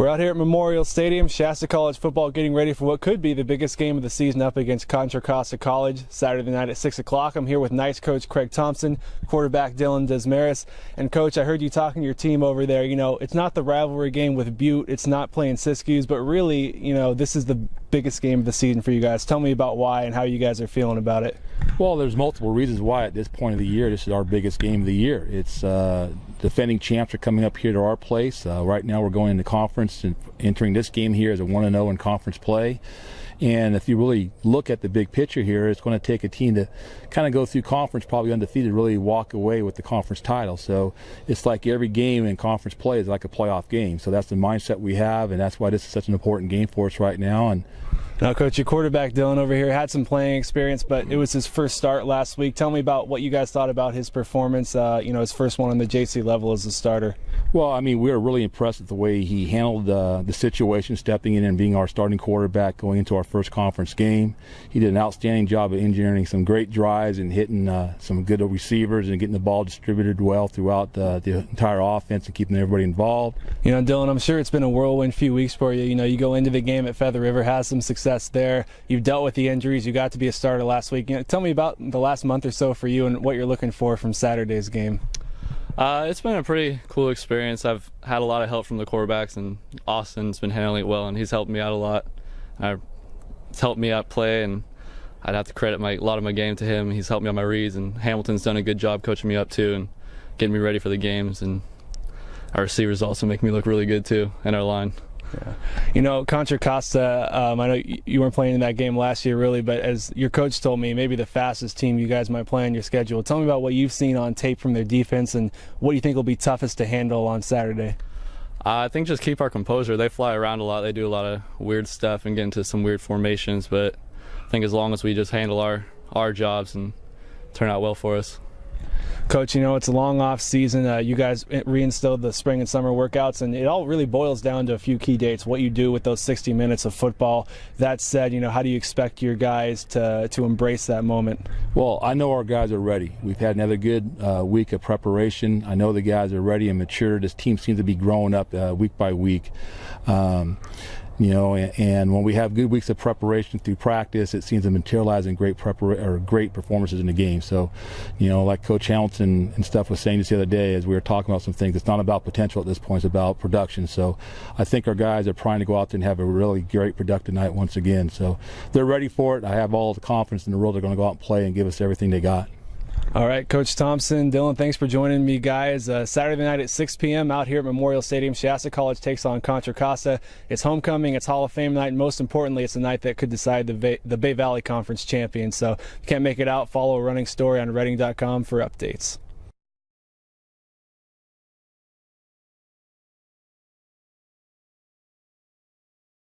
We're out here at Memorial Stadium, Shasta College football getting ready for what could be the biggest game of the season up against Contra Costa College, Saturday night at 6 o'clock. I'm here with Knights coach Craig Thompson, quarterback Dylan Desmarais. And coach, I heard you talking to your team over there. You know, it's not the rivalry game with Butte, it's not playing Siskiyous, but really, you know, this is the biggest game of the season for you guys. Tell me about why and how you guys are feeling about it. Well, there's multiple reasons why at this point of the year this is our biggest game of the year. It's defending champs are coming up here to our place. Right now we're going into conference and entering this game here as a 1-0 in conference play. And if you really look at the big picture here, it's going to take a team to kind of go through conference probably undefeated, really walk away with the conference title. So it's like every game in conference play is like a playoff game. So that's the mindset we have, and that's why this is such an important game for us right now. And now, Coach, your quarterback Dylan over here had some playing experience, but it was his first start last week. Tell me about what you guys thought about his performance, you know, his first one on the JC level as a starter. Well, I mean, we were really impressed with the way he handled the situation, stepping in and being our starting quarterback going into our first conference game. He did an outstanding job of engineering some great drives and hitting some good receivers and getting the ball distributed well throughout the entire offense and keeping everybody involved. You know, Dylan, I'm sure it's been a whirlwind few weeks for you. You know, you go into the game at Feather River, has some success there. You've dealt with the injuries. You got to be a starter last week. You know, tell me about the last month or so for you and what you're looking for from Saturday's game. It's been a pretty cool experience. I've had a lot of help from the quarterbacks, and Austin's been handling it well, and he's helped me out a lot. It's helped me out play, and I'd have to credit a lot of my game to him. He's helped me on my reads, and Hamilton's done a good job coaching me up too and getting me ready for the games. And our receivers also make me look really good too, and our line. Yeah. You know, Contra Costa, I know you weren't playing in that game last year really, but as your coach told me, maybe the fastest team you guys might play on your schedule. Tell me about what you've seen on tape from their defense and what you think will be toughest to handle on Saturday. I think just keep our composure. They fly around a lot. They do a lot of weird stuff and get into some weird formations, but I think as long as we just handle our jobs and turn out well for us. Coach, you know, it's a long off season. You guys reinstilled the spring and summer workouts, and it all really boils down to a few key dates, what you do with those 60 minutes of football. That said, you know, how do you expect your guys to embrace that moment? Well, I know our guys are ready. We've had another good week of preparation. I know the guys are ready and mature. This team seems to be growing up week by week. You know, and when we have good weeks of preparation through practice, it seems to materialize in great performances in the game. So, you know, like Coach Hamilton and stuff was saying just the other day as we were talking about some things, it's not about potential at this point, it's about production. So I think our guys are trying to go out there and have a really great productive night once again. So they're ready for it. I have all the confidence in the world they're going to go out and play and give us everything they got. All right, Coach Thompson, Dylan, thanks for joining me, guys. Saturday night at 6 p.m. out here at Memorial Stadium, Shasta College takes on Contra Costa. It's homecoming, it's Hall of Fame night, and most importantly, it's a night that could decide the Bay Valley Conference champion. So if you can't make it out, follow a running story on Reading.com for updates.